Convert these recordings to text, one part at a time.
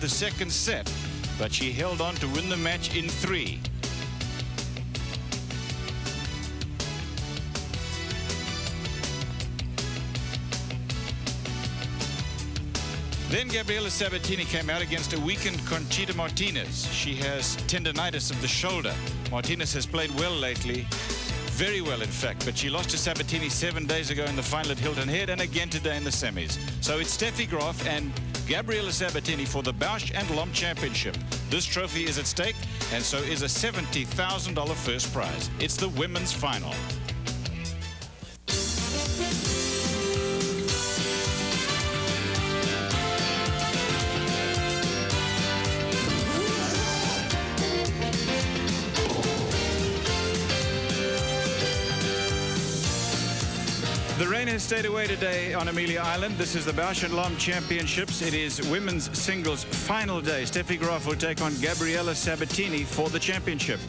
of the second set, but she held on to win the match in 3. Then Gabriela Sabatini came out against a weakened Conchita Martinez. She has tendonitis of the shoulder. Martinez has played well lately, very well in fact, but she lost to Sabatini 7 days ago in the final at Hilton Head and again today in the semis. So it's Steffi Graf and Gabriela Sabatini for the Bausch and Lomb Championship. This trophy is at stake, and so is a $70,000 first prize. It's the women's final. The rain has stayed away today on Amelia Island. This is the Bausch and Lomb Championships. It is women's singles final day. Steffi Graf will take on Gabriela Sabatini for the championship.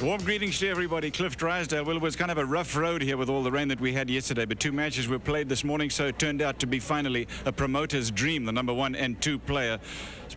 Warm greetings to everybody. Cliff Drysdale. Well, it was kind of a rough road here with all the rain that we had yesterday, but 2 matches were played this morning, so it turned out to be finally a promoter's dream. The number 1 and 2 player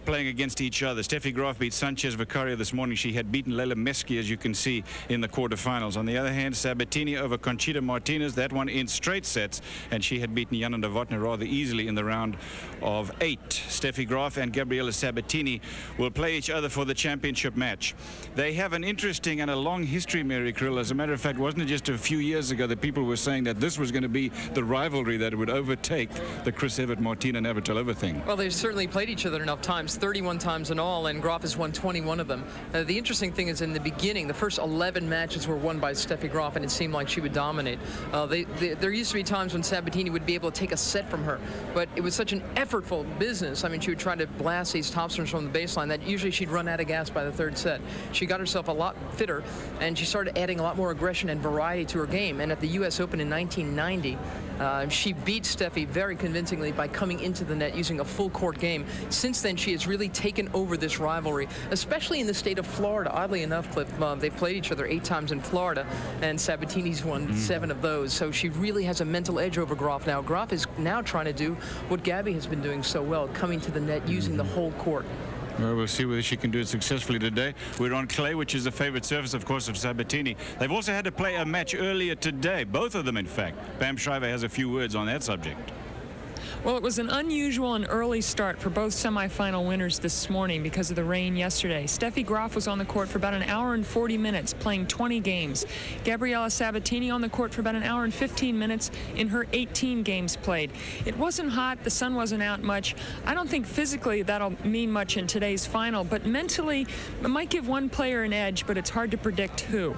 playing against each other. Steffi Graf beat Sanchez Vicario this morning. She had beaten Leila Meski, as you can see, in the quarterfinals. On the other hand, Sabatini over Conchita Martinez, that one in straight sets, and she had beaten Jana Novotná rather easily in the round of 8. Steffi Graf and Gabriela Sabatini will play each other for the championship match. They have an interesting and a long history, Mary Krill. As a matter of fact, wasn't it just a few years ago that people were saying that this was going to be the rivalry that would overtake the Chris Evert, Martina Navratilova thing? Well, they've certainly played each other enough times, 31 times in all, and Graf has won 21 of them. The interesting thing is in the beginning, the first 11 matches were won by Steffi Graf, and it seemed like she would dominate. There used to be times when Sabatini would be able to take a set from her, but it was such an effortful business. I mean, she would try to blast these topspins from the baseline that usually she'd run out of gas by the 3rd set. She got herself a lot fitter, and she started adding a lot more aggression and variety to her game. And at the U.S. Open in 1990, she beat Steffi very convincingly by coming into the net using a full court game. Since then, she has really taken over this rivalry, especially in the state of Florida. Oddly enough, Cliff, they've played each other 8 times in Florida, and Sabatini's won 7 of those. So she really has a mental edge over Graf now. Graf is now trying to do what Gabby has been doing so well, coming to the net using the whole court. Well, we'll see whether she can do it successfully today. We're on clay, which is the favorite surface, of course, of Sabatini. They've also had to play a match earlier today, both of them, in fact. Pam Shriver has a few words on that subject. Well, it was an unusual and early start for both semifinal winners this morning because of the rain yesterday. Steffi Graf was on the court for about an hour and 40 minutes, playing 20 games. Gabriela Sabatini on the court for about an hour and 15 minutes in her 18 games played. It wasn't hot. The sun wasn't out much. I don't think physically that'll mean much in today's final, but mentally it might give one player an edge, but it's hard to predict who.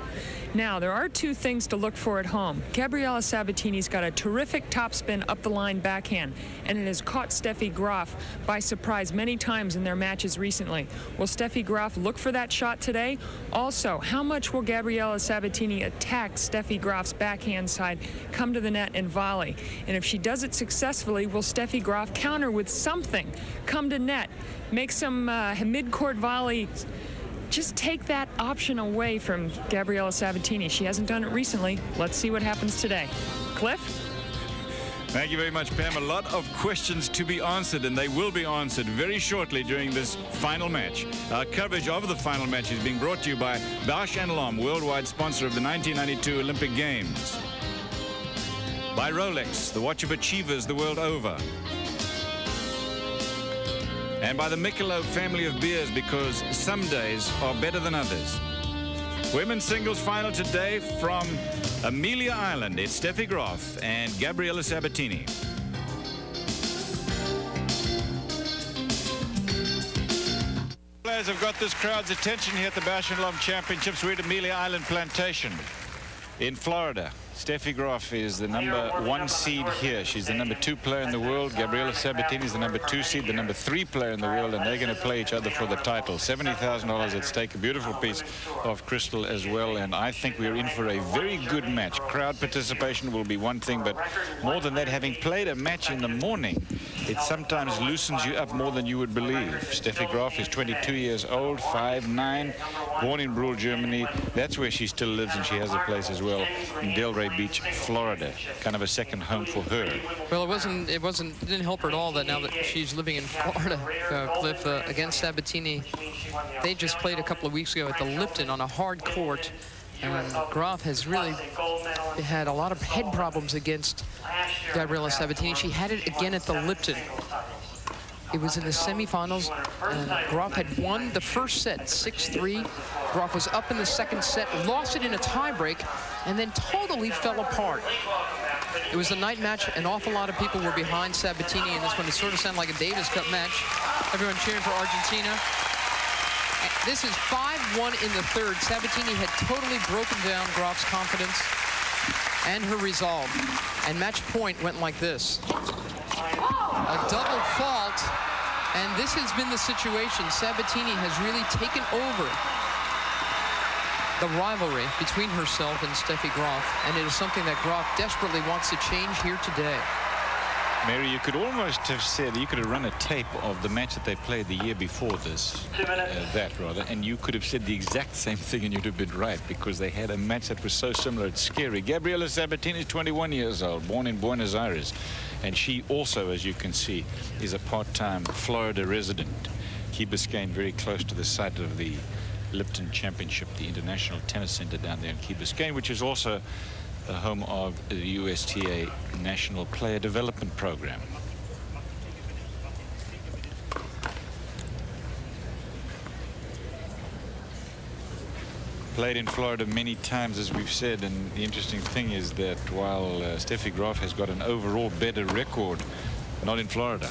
Now, there are 2 things to look for at home. Gabriela Sabatini's got a terrific topspin up the line backhand, and it has caught Steffi Graf by surprise many times in their matches recently. Will Steffi Graf look for that shot today? Also, how much will Gabriela Sabatini attack Steffi Graf's backhand side, come to the net and volley? And if she does it successfully, will Steffi Graf counter with something, come to net, make some mid-court volley? Just take that option away from Gabriela Sabatini. She hasn't done it recently. Let's see what happens today. Cliff? Thank you very much, Pam. A lot of questions to be answered, and they will be answered very shortly during this final match. Our coverage of the final match is being brought to you by Bausch & Lomb, worldwide sponsor of the 1992 Olympic Games. By Rolex, the watch of achievers the world over. And by the Michelob family of beers, because some days are better than others. Women's singles final today from Amelia Island. It's Steffi Graf and Gabriela Sabatini. Players have got this crowd's attention here at the Bausch & Lomb Championships. We're at Amelia Island Plantation in Florida. Steffi Graf is the number 1 seed here. She's the number 2 player in the world. Gabriela Sabatini is the number 2 seed, the number 3 player in the world, and they're going to play each other for the title. $70,000 at stake, a beautiful piece of crystal as well, and I think we're in for a very good match. Crowd participation will be one thing, but more than that, having played a match in the morning, it sometimes loosens you up more than you would believe. Steffi Graf is 22 years old, 5'9", born in Brühl, Germany. That's where she still lives, and she has a place as well in Delray Beach, Florida, kind of a second home for her. Well, it didn't help her at all that now that she's living in Florida, Cliff, against Sabatini. They just played a couple of weeks ago at the Lipton on a hard court. And Graf has really had a lot of head problems against Gabriela Sabatini. She had it again at the Lipton. It was in the semifinals, and Graf had won the first set, 6-3. Graf was up in the second set, lost it in a tiebreak, and then totally fell apart. It was a night match. An awful lot of people were behind Sabatini in this one. It sort of sounded like a Davis Cup match. Everyone cheering for Argentina. This is 5-1 in the third. Sabatini had totally broken down Graf's confidence and her resolve. And match point went like this. A double fault, and this has been the situation. Sabatini has really taken over the rivalry between herself and Steffi Graf, and it is something that Graf desperately wants to change here today. Mary, you could almost have said, you could have run a tape of the match that they played the year before this, and you could have said the exact same thing and you'd have been right, because they had a match that was so similar, it's scary. Gabriela Sabatini is 21 years old, born in Buenos Aires, and she also, as you can see, is a part-time Florida resident. Key Biscayne, very close to the site of the Lipton Championship, the International Tennis Center down there in Key Biscayne, which is also the home of the USTA National Player Development Program. Played in Florida many times, as we've said, and the interesting thing is that while Steffi Graf has got an overall better record, not in Florida.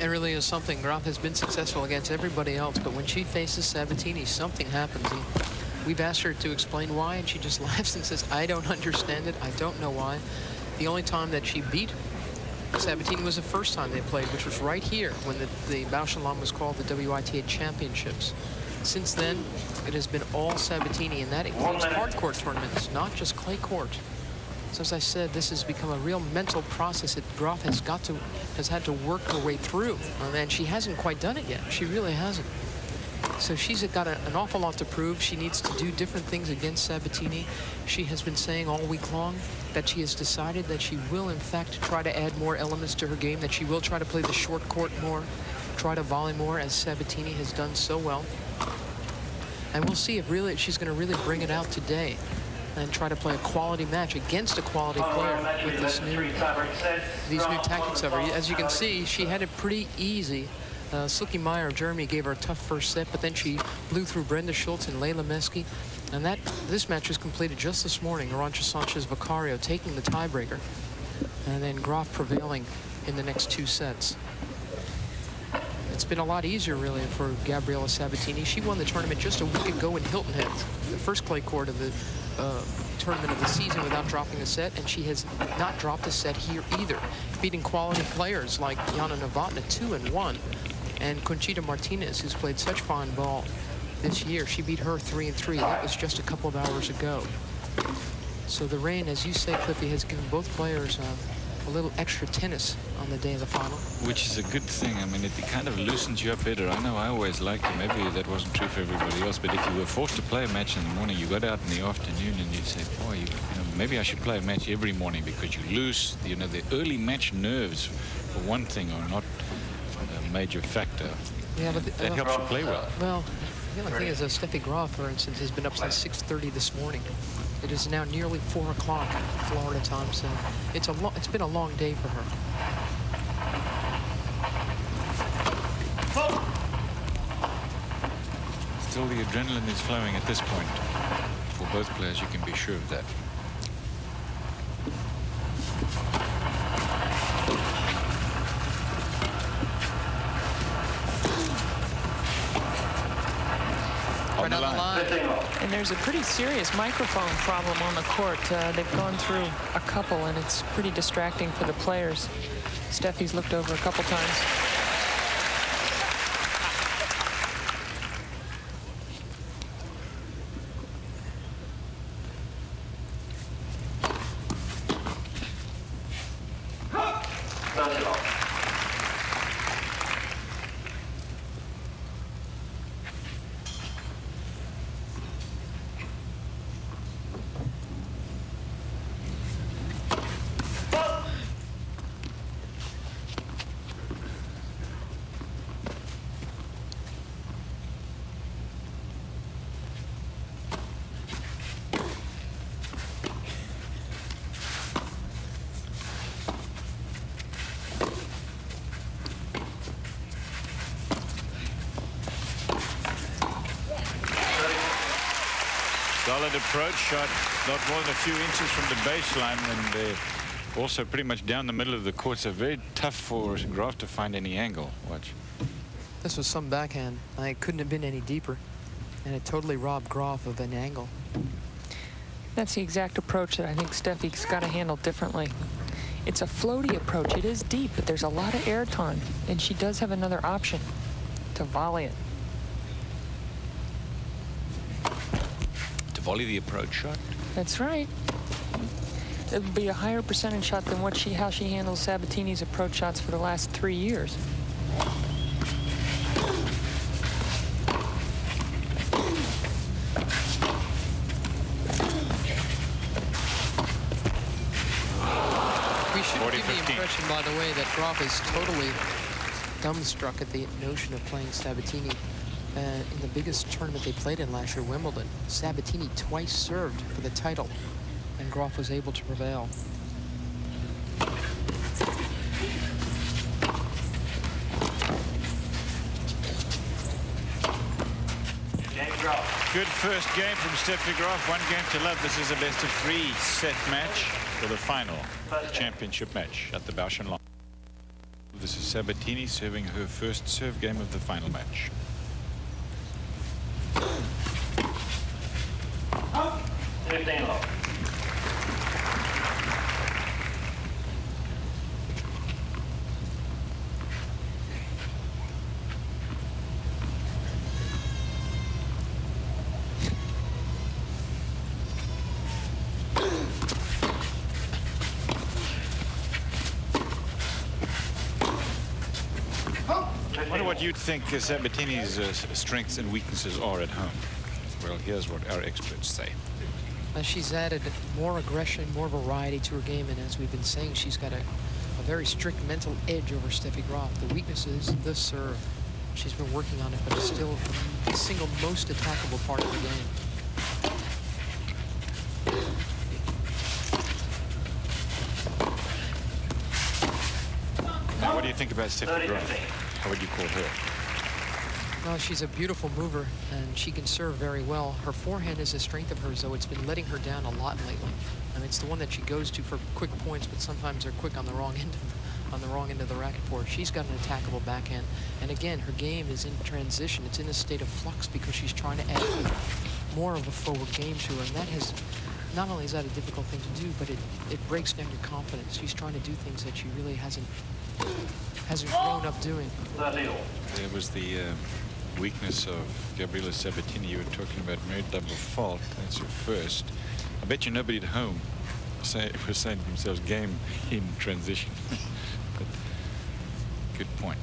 It really is something. Graf has been successful against everybody else, but when she faces Sabatini, something happens. We've asked her to explain why, and she just laughs and says, I don't understand it. I don't know why. The only time that she beat Sabatini was the first time they played, which was right here when the Bausch & Lomb was called the WITA Championships. Since then, it has been all Sabatini, and that includes hard court tournaments, not just clay court. So as I said, this has become a real mental process that Graf has had to work her way through, and she hasn't quite done it yet. She really hasn't. So she's got an awful lot to prove. She needs to do different things against Sabatini. She has been saying all week long that she has decided that she will, in fact, try to add more elements to her game, that she will try to play the short court more, try to volley more, as Sabatini has done so well. And we'll see if she's going to really bring it out today and try to play a quality match against a quality player with these new tactics of her. As you can see, she had it pretty easy. Silke Meyer of Germany gave her a tough first set, but then she blew through Brenda Schultz and Leila Meski. And this match was completed just this morning. Arantxa Sanchez Vicario taking the tiebreaker, and then Graf prevailing in the next two sets. It's been a lot easier, really, for Gabriela Sabatini. She won the tournament just a week ago in Hilton Head, the first clay court of the tournament of the season, without dropping a set, and she has not dropped a set here either, beating quality players like Jana Novotná 2-1. And Conchita Martinez, who's played such fine ball this year, she beat her 3-3. That was just a couple of hours ago. So the rain, as you say, Cliffy, has given both players a little extra tennis on the day of the final. Which is a good thing. I mean, it kind of loosens you up better. I know I always liked it. Maybe that wasn't true for everybody else, but if you were forced to play a match in the morning, you got out in the afternoon and you'd say, boy, maybe I should play a match every morning, because you lose, the early match nerves, for one thing, are not a major factor. Yeah, but that helps you play well. Well, the only thing is that Steffi Graf, for instance, has been up since 6:30 this morning. It is now nearly 4 o'clock Florida time, so it's been a long day for her. Still, the adrenaline is flowing at this point for both players. You can be sure of that. Right on the line. And there's a pretty serious microphone problem on the court. They've gone through a couple, and it's pretty distracting for the players. Steffi's looked over a couple times. Solid approach shot, not more than a few inches from the baseline, and also pretty much down the middle of the court. So very tough for Graf to find any angle. Watch. This was some backhand. It couldn't have been any deeper, and it totally robbed Graf of an angle. That's the exact approach that I think Steffi's got to handle differently. It's a floaty approach. It is deep, but there's a lot of air time, and she does have another option to volley it. To volley the approach shot? That's right. It'll be a higher percentage shot than how she handles Sabatini's approach shots for the last 3 years. By the way, that Graf is totally dumbstruck at the notion of playing Sabatini. In the biggest tournament they played in last year, Wimbledon, Sabatini twice served for the title, and Graf was able to prevail. Good first game from Steffi Graf. 1 game to love. This is a best-of-3 set match for the final championship match at the Bausch & Lomb. This is Sabatini serving her first serve game of the final match. I wonder what you'd think Sabatini's strengths and weaknesses are at home. Well, here's what our experts say. She's added more aggression, more variety to her game, and as we've been saying, she's got a very strict mental edge over Steffi Graf. The weakness is the serve. She's been working on it, but it's still the single most attackable part of the game. Now, what do you think about Steffi Graf? How would you call her? Well, she's a beautiful mover, and she can serve very well. Her forehand is a strength of hers, though. It's been letting her down a lot lately. I mean, it's the one that she goes to for quick points, but sometimes they're quick on the wrong end of the racket for her. She's got an attackable backhand, and again, her game is in transition. It's in a state of flux because she's trying to add more of a forward game to her, and that has not only is that a difficult thing to do, but it breaks down your confidence. She's trying to do things that she really hasn't grown up doing. There was the weakness of Gabriela Sabatini. You were talking about married double fault. That's your first. I bet you nobody at home was saying to themselves, game in transition. But good point.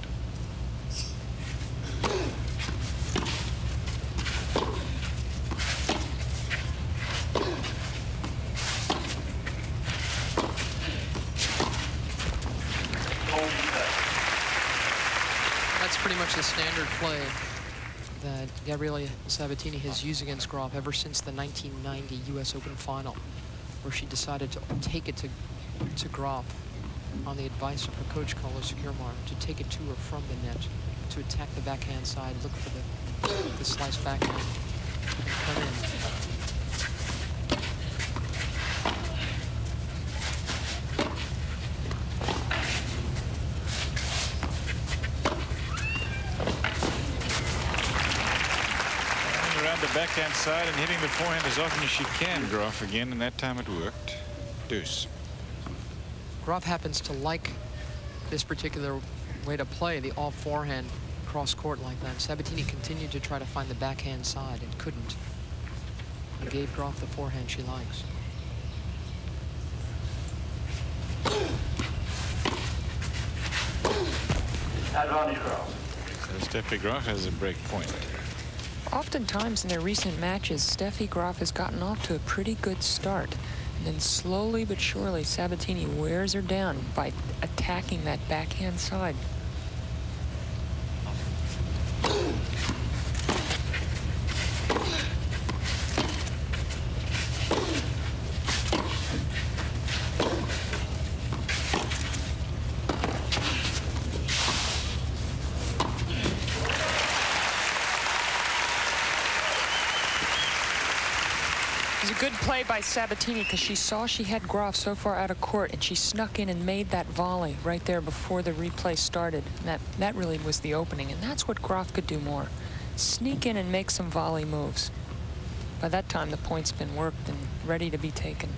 That's pretty much the standard play that Gabriela Sabatini has used against Graf ever since the 1990 U.S. Open final, where she decided to take it to Graf on the advice of her coach, Carlos Guillermo, to take it to her from the net, to attack the backhand side, look for the slice backhand, and come in. The backhand side and hitting the forehand as often as she can. Graf again, and that time it worked. Deuce. Graf happens to like this particular way to play, the all forehand cross court like that. Sabatini continued to try to find the backhand side and couldn't. And gave Graf the forehand she likes. Advantage Graf. So Steffi Graf has a break point. Oftentimes in their recent matches, Steffi Graf has gotten off to a pretty good start. And then slowly but surely, Sabatini wears her down by attacking that backhand side. Good play by Sabatini, because she saw she had Graf so far out of court, and she snuck in and made that volley right there before the replay started. And that really was the opening, and that's what Graf could do more. Sneak in and make some volley moves. By that time, the point's been worked and ready to be taken.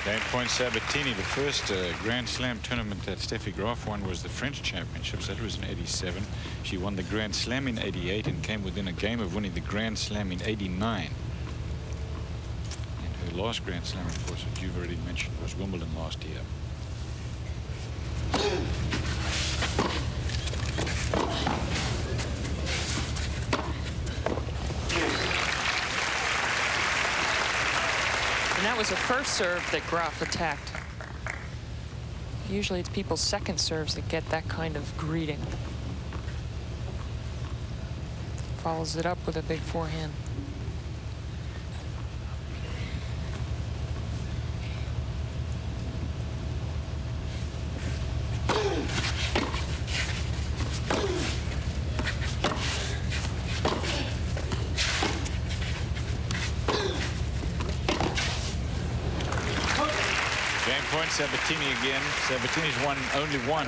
Game point Sabatini. The first Grand Slam tournament that Steffi Graf won was the French Championships. That was in '87. She won the Grand Slam in '88 and came within a game of winning the Grand Slam in '89. And her last Grand Slam, of course, as you've already mentioned, was Wimbledon last year. And that was the first serve that Graf attacked. Usually it's people's second serves that get that kind of greeting. Follows it up with a big forehand. Sabatini again. Sabatini's won only one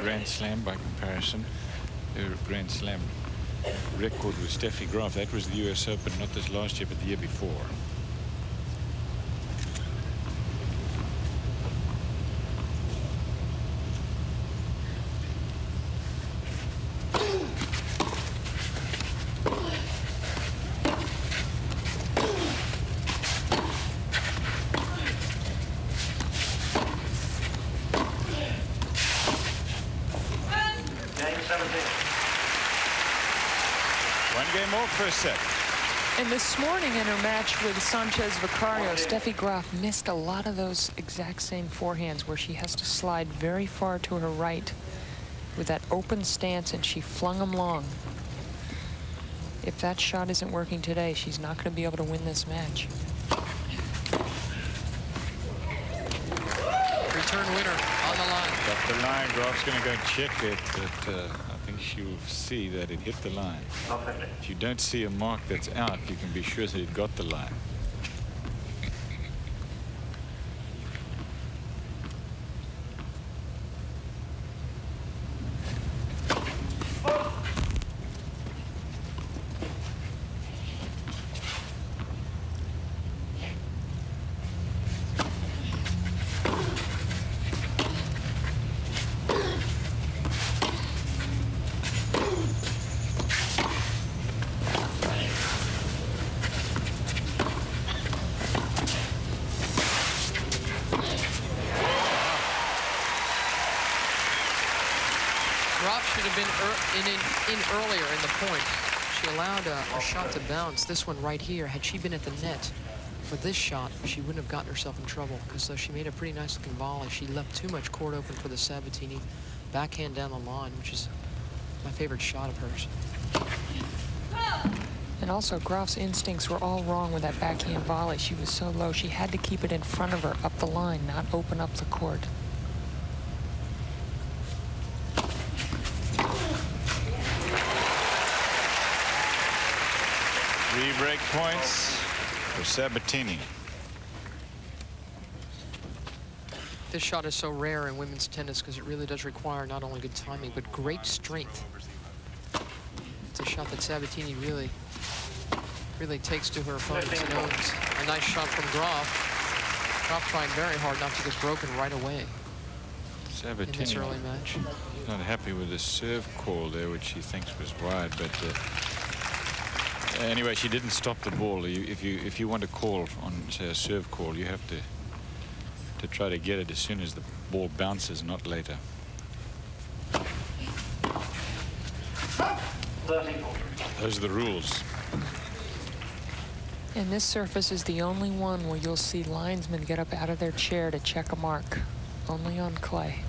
Grand Slam by comparison. Her Grand Slam record with Steffi Graf. That was the US Open, not this last year, but the year before. First set. And this morning in her match with Sanchez Vicario, Steffi Graf missed a lot of those exact same forehands where she has to slide very far to her right with that open stance, and she flung them long. If that shot isn't working today, she's not going to be able to win this match. Return winner on the line. Got the line. Graf's going to go check it, but I think she'll see that it hit the line. If you don't see a mark that's out, you can be sure that it got the line. In earlier in the point, she allowed a shot to bounce. This one right here, had she been at the net for this shot, she wouldn't have gotten herself in trouble, because she made a pretty nice looking volley. She left too much court open for the Sabatini backhand down the line, which is my favorite shot of hers. And also, Graf's instincts were all wrong with that backhand volley. She was so low, she had to keep it in front of her up the line, not open up the court. 3 break points for Sabatini. This shot is so rare in women's tennis because it really does require not only good timing, but great strength. It's a shot that Sabatini really takes to her opponent's nose. A nice shot from Graf. Graf trying very hard not to get broken right away. Sabatini in this early match. Not happy with the serve call there, which she thinks was wide, but anyway, she didn't stop the ball. If you want to call on, say, a serve call, you have to try to get it as soon as the ball bounces, not later. Those are the rules. And this surface is the only one where you'll see linesmen get up out of their chair to check a mark. Only on clay.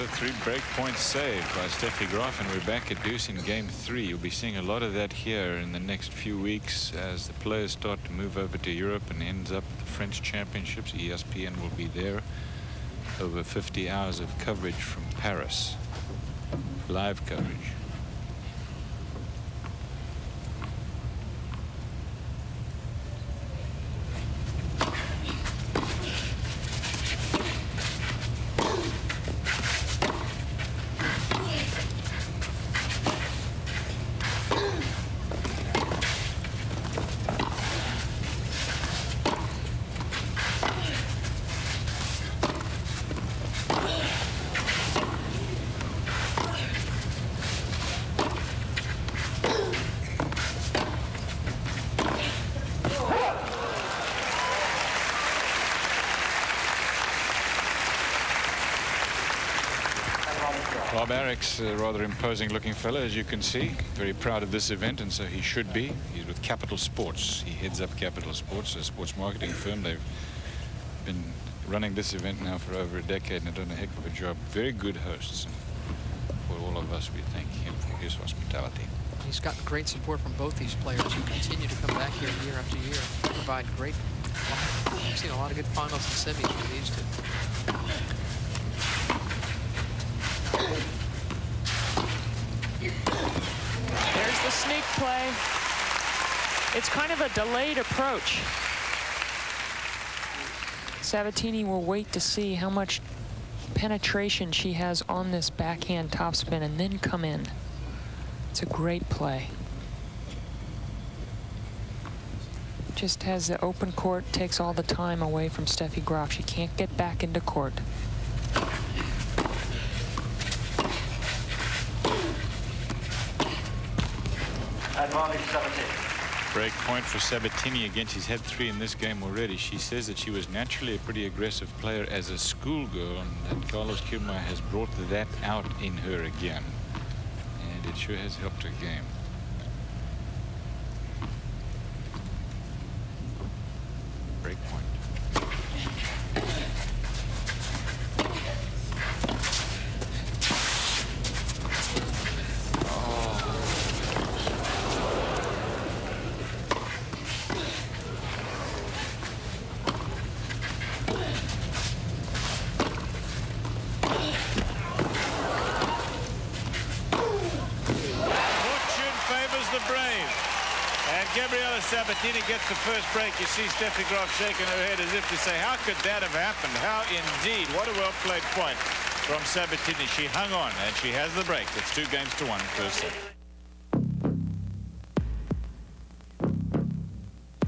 3 break points saved by Steffi Graf, and we're back at deuce in game 3. You'll be seeing a lot of that here in the next few weeks as the players start to move over to Europe and ends up at the French Championships. ESPN will be there. Over 50 hours of coverage from Paris. Live coverage. Bob Aric's a rather imposing looking fellow, as you can see. Very proud of this event, and so he should be. He's with Capital Sports. He heads up Capital Sports, a sports marketing firm. They've been running this event now for over a decade and have done a heck of a job. Very good hosts. And for all of us, we thank him for his hospitality. He's got great support from both these players who continue to come back here year after year, provide great. We've seen a lot of good finals and semis from these two. There's the sneak play. It's kind of a delayed approach. Sabatini will wait to see how much penetration she has on this backhand topspin and then come in. It's a great play. Just has the open court, takes all the time away from Steffi Graf. She can't get back into court. Break point for Sabatini. Again, she's had 3 in this game already. She says that she was naturally a pretty aggressive player as a schoolgirl, and that Carlos Kirchmeier has brought that out in her again. And it sure has helped her game. Break point. Gabriela Sabatini gets the first break. You see Steffi Graf shaking her head as if to say, how could that have happened? How indeed. What a well-played point from Sabatini. She hung on, and she has the break. It's 2-1 first set.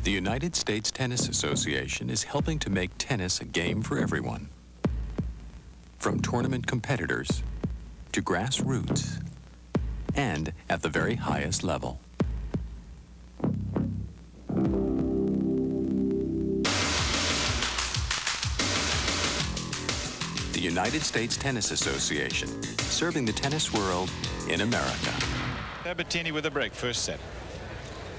The United States Tennis Association is helping to make tennis a game for everyone. From tournament competitors to grassroots and at the very highest level. The United States Tennis Association, serving the tennis world in America. Sabatini with a break, first set.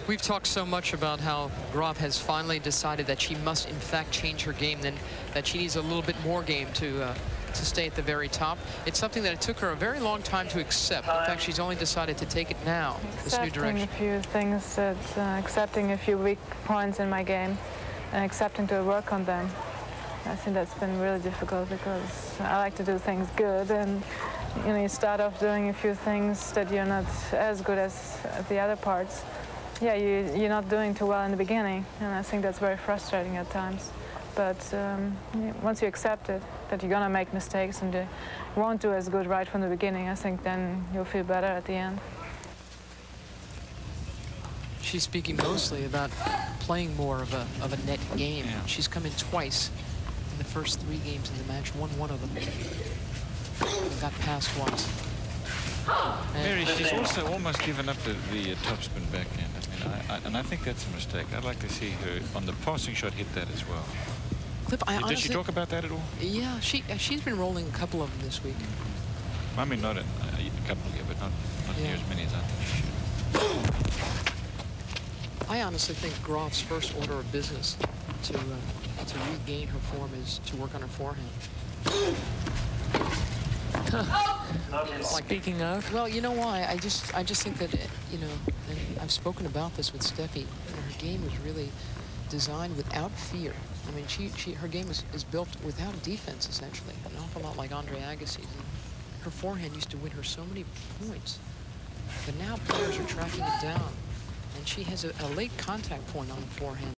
We've talked so much about how Graf has finally decided that she must, in fact, change her game, then that she needs a little bit more game to stay at the very top. It's something that it took her a very long time to accept. In fact, she's only decided to take it now, this new direction. Accepting a few things, accepting a few weak points in my game, and accepting to work on them. I think that's been really difficult because I like to do things good, and you start off doing a few things that you're not as good as the other parts. Yeah, you're not doing too well in the beginning, and I think that's very frustrating at times. But once you accept it, that you're gonna make mistakes and you won't do as good right from the beginning, I think then you'll feel better at the end. She's speaking mostly about playing more of a net game. Yeah. She's come in twice in the first 3 games of the match, won one of them. And got past once. Mary, she's also almost given up the topspin backhand. And I think that's a mistake. I'd like to see her on the passing shot hit that as well. Cliff, Did she talk about that at all? Yeah, she's been rolling a couple of them this week. I mean, not a couple, yeah, but not near as many as I think she should. I honestly think Graf's first order of business to regain her form is to work on her forehand. Speaking of, well, you know why? I just think that, you know, and I've spoken about this with Steffi. You know, her game was really designed without fear. I mean, her game is built without defense, essentially, an awful lot like Andre Agassi's. Her forehand used to win her so many points, but now players are tracking it down, and she has a late contact point on the forehand.